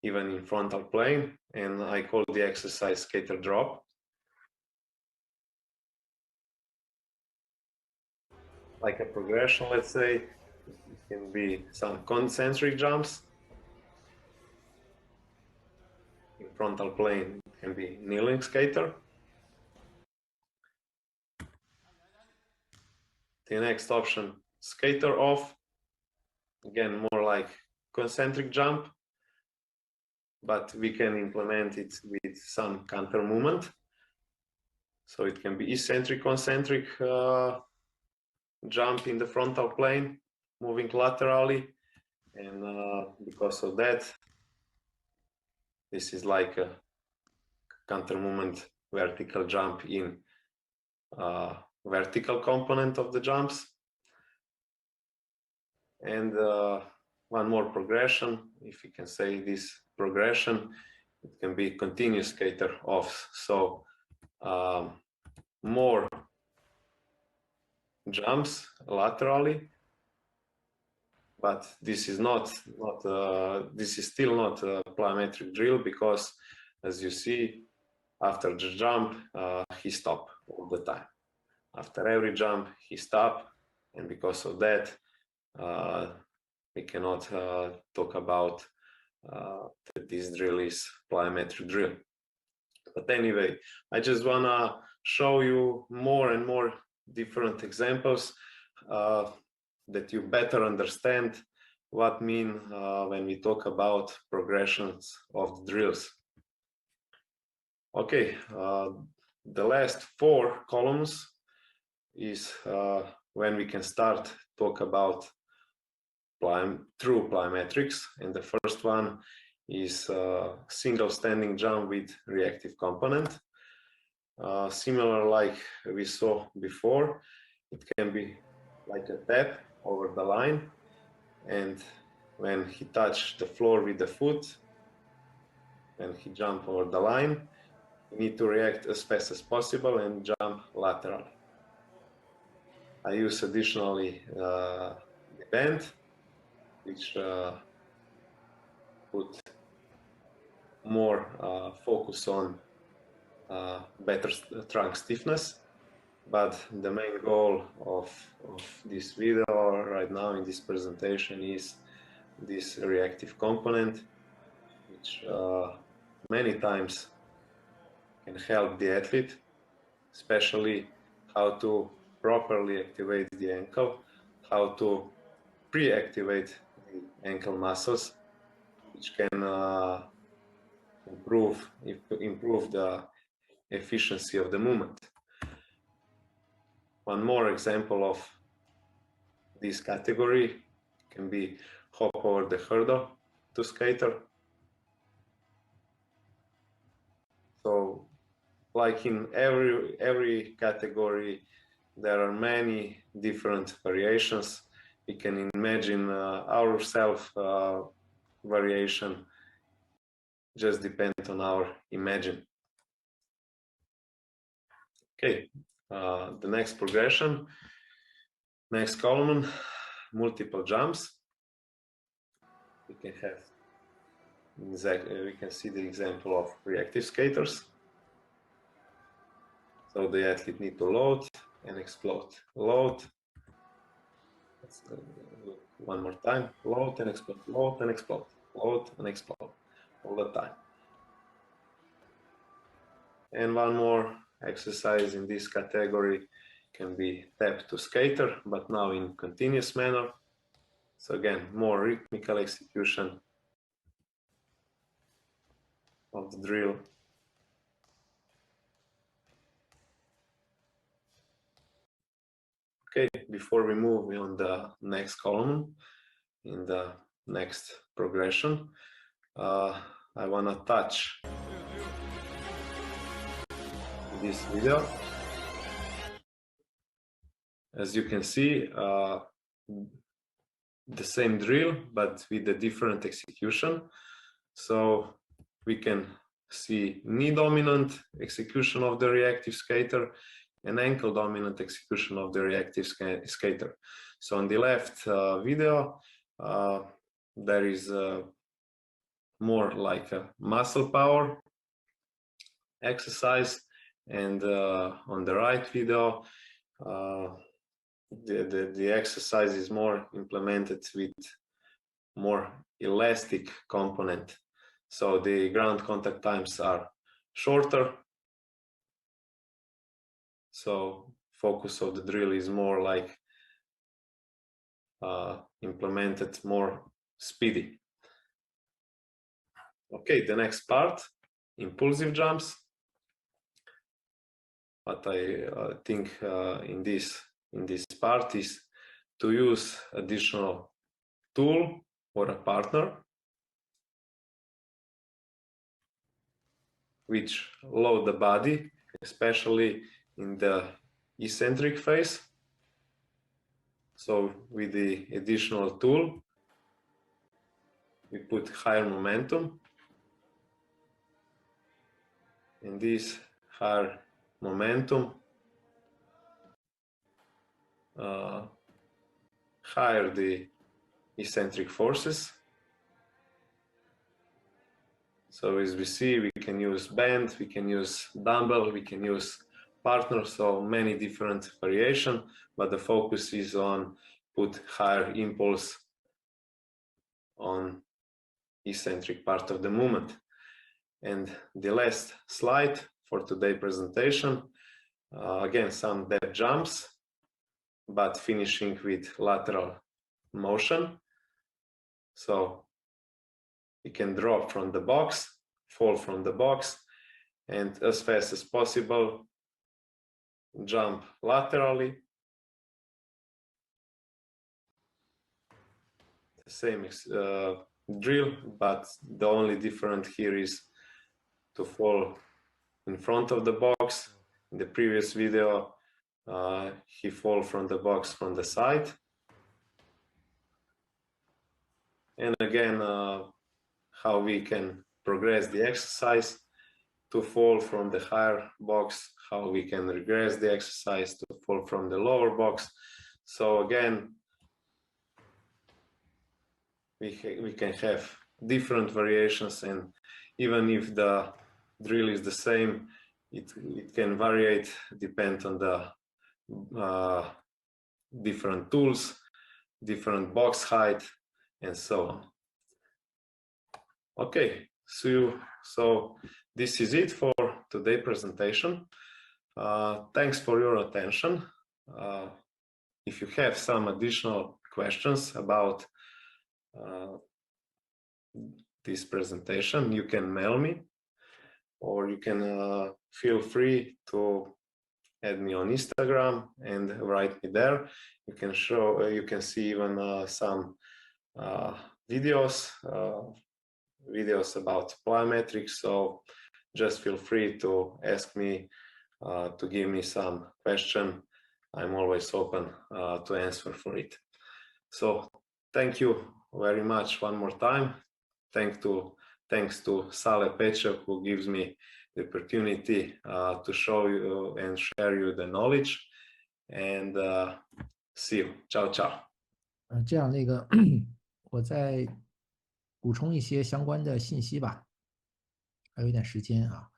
S2: even in frontal plane, and I call the exercise skater drop. Like a progression, let's say, it can be some concentric jumps. In frontal plane, it can be kneeling skater. The next option, skater off. Again, more like concentric jump, but we can implement it with some counter movement. So it can be eccentric, concentric jump in the frontal plane, moving laterally, and because of that, this is like a counter movement vertical jump in vertical component of the jumps. And one more progression, if you can say this progression, it can be continuous skater off. So more jumps laterally, but this is this is still not a plyometric drill, because as you see, after the jump, he stopped all the time. After every jump, he stopped, and because of that, we cannot talk about that this drill is plyometric drill. But anyway, I just wanna show you more and more different examples that you better understand what mean when we talk about progressions of the drills. Okay, the last 4 columns is when we can start talk about true plyometrics, and the first one is single standing jump with reactive component. Similar like we saw before, it can be like a tap over the line, and when he touched the floor with the foot, when he jumped over the line, you need to react as fast as possible and jump laterally. I use additionally the bend, which put more focus on better trunk stiffness. But the main goal of this video right now in this presentation is this reactive component, which many times can help the athlete, especially how to properly activate the ankle, how to pre-activate the ankle muscles, which can improve the efficiency of the movement. One more example of this category can be hop over the hurdle to skater. So, like in every category, there are many different variations. We can imagine our self variation, just depends on our imagine. Okay, the next progression, next column, multiple jumps. We can have we can see the example of reactive skaters. So the athlete need to load and explode. Load. Let's one more time. Load and explode. Load and explode. Load and explode all the time. And one more exercise in this category can be tap to skater, but now in continuous manner. So again, more rhythmical execution of the drill. Okay, before we move on the next column, in the next progression, I want to touch this video. As you can see, the same drill, but with a different execution. So we can see knee dominant execution of the reactive skater and ankle dominant execution of the reactive skater. So on the left video, there is more like a muscle power exercise, and on the right video, the exercise is more implemented with more elastic component. So the ground contact times are shorter. So focus of the drill is more like implemented more speedy. Okay, the next part, impulsive jumps. What I think in this part is to use additional tool or a partner which load the body, especially in the eccentric phase. So with the additional tool, we put higher momentum, and this higher momentum higher the eccentric forces. So as we see, we can use band, we can use dumbbell, we can use partner, so many different variation, but the focus is on put higher impulse on eccentric part of the movement. And the last slide for today's presentation, again, some depth jumps, but finishing with lateral motion. So you can drop from the box, fall from the box, and as fast as possible, jump laterally same drill, but the only difference here is to fall in front of the box. In the previous video, he fall from the box from the side. And again, how we can progress the exercise to fall from the higher box, how we can regress the exercise to fall from the lower box. So again, we can have different variations, and even if the drill is the same, it can vary, depend on the different tools, different box height, and so on. Okay, so this is it for today's presentation. Thanks for your attention. If you have some additional questions about this presentation, you can mail me, or you can feel free to add me on Instagram and write me there. You can see even some videos about plyometrics. So just feel free to ask me, to give me some question. I'm always open to answer for it. So thank you very much one more time. Thanks to Sale Pecha, who gives me the opportunity to show you and share you the knowledge. And see you. Ciao, ciao.
S3: 这样我再补充一些相关的信息吧，还有一点时间啊。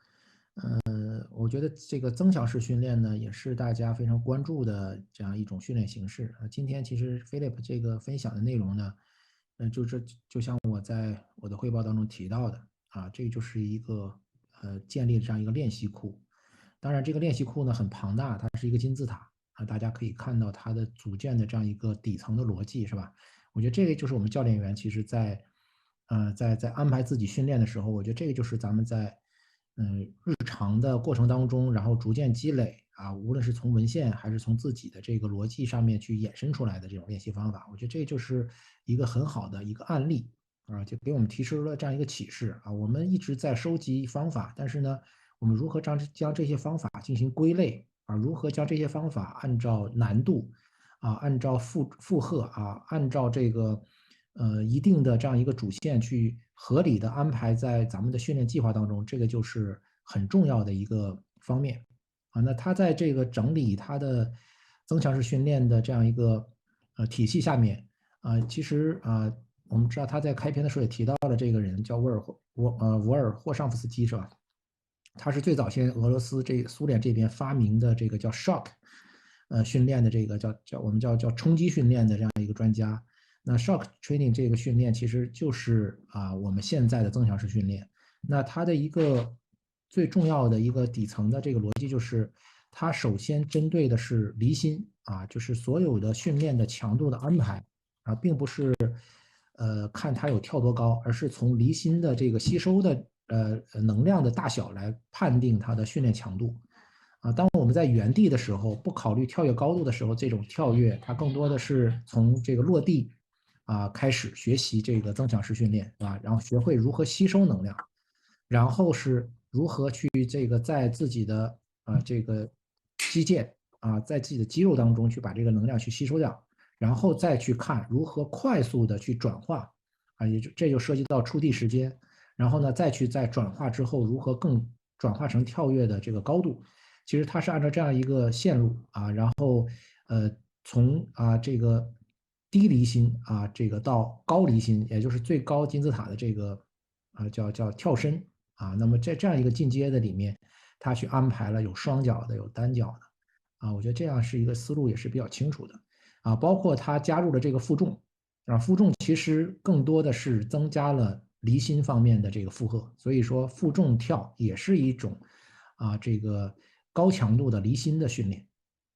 S3: 我觉得这个增强式训练呢，也是大家非常关注的这样一种训练形式啊。今天其实 Filip 这个分享的内容呢，就像我在我的汇报当中提到的啊，这就是一个建立这样一个练习库。当然，这个练习库呢很庞大，它是一个金字塔啊，大家可以看到它的组建的这样一个底层的逻辑，是吧？我觉得这个就是我们教练员其实在安排自己训练的时候，我觉得这个就是咱们在日常的过程当中，然后逐渐积累啊，无论是从文献还是从自己的这个逻辑上面去衍生出来的这种练习方法，我觉得这就是一个很好的一个案例啊，就给我们提出了这样一个启示啊。我们一直在收集方法，但是呢，我们如何将这些方法进行归类啊？如何将这些方法按照难度啊，按照负荷啊，按照这个一定的这样一个主线去合理的安排在咱们的训练计划当中，这个就是很重要的一个方面啊。那他在这个整理他的增强式训练的这样一个体系下面啊，其实我们知道他在开篇的时候也提到了这个人叫沃尔霍尚夫斯基，是吧？他是最早先俄罗斯苏联这边发明的这个叫 shock 训练的这个我们叫冲击训练的这样一个专家。那 shock training 这个训练其实就是我们现在的增强式训练。那它的一个最重要的一个底层的这个逻辑就是，它首先针对的是离心啊，就是所有的训练的强度的安排啊，并不是看它有跳多高，而是从离心的这个吸收的能量的大小来判定它的训练强度啊。当我们在原地的时候，不考虑跳跃高度的时候，这种跳跃它更多的是从这个落地开始学习这个增强式训练啊，然后学会如何吸收能量，然后是如何去这个在自己的这个肌腱在自己的肌肉当中去把这个能量去吸收掉，然后再去看如何快速的去转化这就涉及到触地时间，然后呢再转化之后如何更转化成跳跃的这个高度。其实它是按照这样一个线路然后从这个低离心这个到高离心，也就是最高金字塔的这个叫跳伸那么在这样一个进阶的里面，他去安排了有双脚的，有单脚的我觉得这样是一个思路也是比较清楚的包括他加入了这个负重负重其实更多的是增加了离心方面的这个负荷，所以说负重跳也是一种这个高强度的离心的训练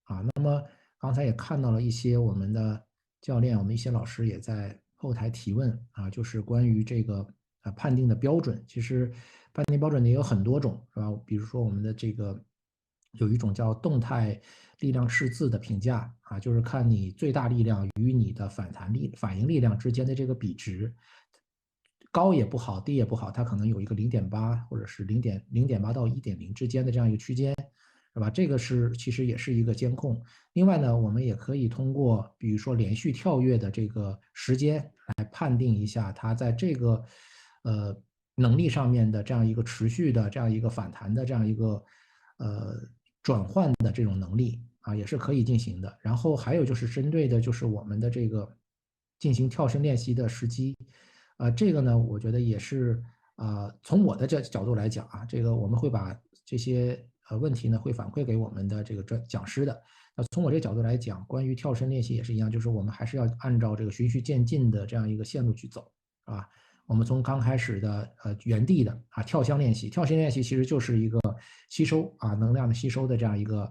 S3: 那么刚才也看到了一些我们的教练，我们一些老师也在后台提问就是关于这个判定的标准。其实判定标准也有很多种，是吧？比如说我们的这个有一种叫动态力量赤字的评价啊，就是看你最大力量与你的反应力量之间的这个比值，高也不好，低也不好，它可能有一个0.8或者是0.8到1.0之间的这样一个区间，是吧？这个其实也是一个监控。另外呢，我们也可以通过比如说连续跳跃的这个时间来判定一下它在这个能力上面的这样一个持续的这样一个反弹的这样一个转换的这种能力啊，也是可以进行的。然后还有就是针对的就是我们的这个进行跳绳练习的时机，这个呢，我觉得也是从我的这角度来讲啊，这个我们会把这些问题呢会反馈给我们的这个讲师的。那从我这个角度来讲，关于跳绳练习也是一样，就是我们还是要按照这个循序渐进的这样一个线路去走，啊。我们从刚开始的原地的跳箱练习，跳箱练习其实就是一个吸收能量的吸收的这样一个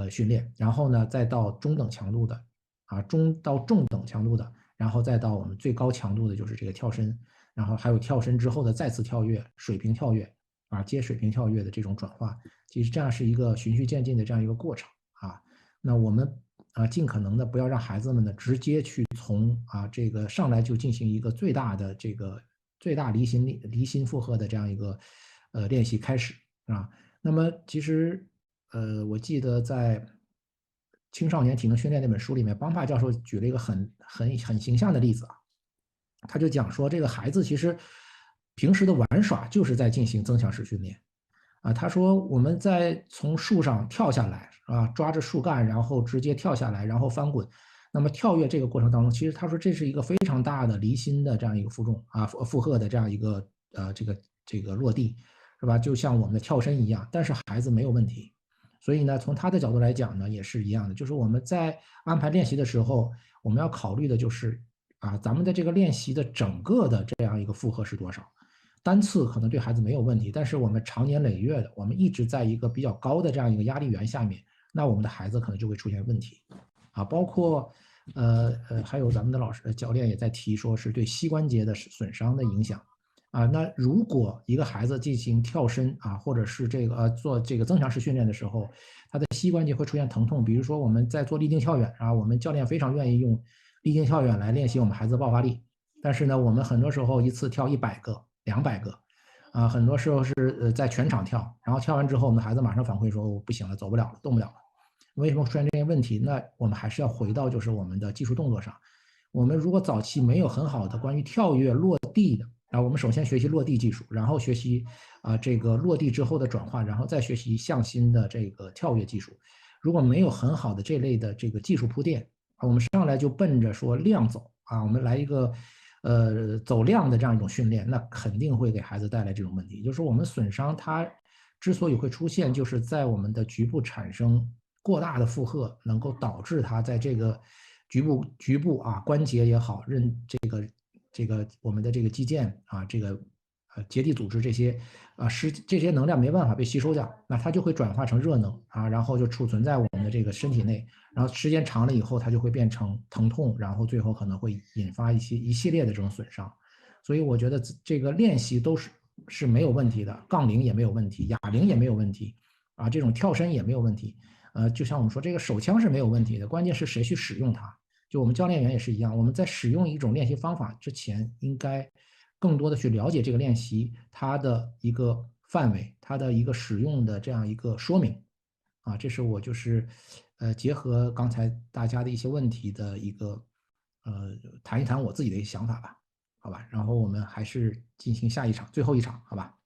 S3: 训练，然后呢再到中等强度的中到重等强度的，然后再到我们最高强度的就是这个跳绳，然后还有跳绳之后的再次跳跃、水平跳跃接水平跳跃的这种转化，其实这样是一个循序渐进的这样一个过程那我们尽可能的不要让孩子们呢直接去从这个上来就进行一个最大的这个最大离心负荷的这样一个练习开始那么其实我记得在青少年体能训练那本书里面，邦帕教授举了一个很形象的例子他就讲说这个孩子其实平时的玩耍就是在进行增强式训练他说我们在从树上跳下来抓着树干，然后直接跳下来，然后翻滚。那么跳跃这个过程当中，其实他说这是一个非常大的离心的这样一个负荷的这样一个这个落地，是吧？就像我们的跳绳一样，但是孩子没有问题。所以呢，从他的角度来讲呢，也是一样的，就是我们在安排练习的时候，我们要考虑的就是咱们的这个练习的整个的这样一个负荷是多少。单次可能对孩子没有问题，但是我们长年累月的，我们一直在一个比较高的这样一个压力源下面，那我们的孩子可能就会出现问题包括还有咱们的教练也在提说是对膝关节的损伤的影响那如果一个孩子进行跳伸或者是这个做这个增强式训练的时候，他的膝关节会出现疼痛，比如说我们在做立定跳远我们教练非常愿意用立定跳远来练习我们孩子的爆发力，但是呢，我们很多时候一次跳100个、200个很多时候是在全场跳，然后跳完之后，我们的孩子马上反馈说不行了，走不了了，动不了了。为什么出现这些问题？那我们还是要回到就是我们的技术动作上。我们如果早期没有很好的关于跳跃落地的我们首先学习落地技术，然后学习这个落地之后的转换，然后再学习向心的这个跳跃技术。如果没有很好的这类的这个技术铺垫我们上来就奔着说量走我们来一个走量的这样一种训练，那肯定会给孩子带来这种问题。就是我们损伤它之所以会出现，就是在我们的局部产生过大的负荷，能够导致它在这个局部关节也好，这个我们的这个肌腱这个结缔组织这些这些能量没办法被吸收掉，那它就会转化成热能然后就储存在我们的这个身体内，然后时间长了以后，它就会变成疼痛，然后最后可能会引发一系列的这种损伤。所以我觉得这个练习都是没有问题的，杠铃也没有问题，哑铃也没有问题这种跳绳也没有问题。就像我们说这个手枪是没有问题的，关键是谁去使用它。就我们教练员也是一样，我们在使用一种练习方法之前，应该更多的去了解这个练习它的一个范围，它的一个使用的这样一个说明这是我就是结合刚才大家的一些问题的一个谈一谈我自己的一些想法吧，好吧，然后我们还是进行下一场最后一场，好吧。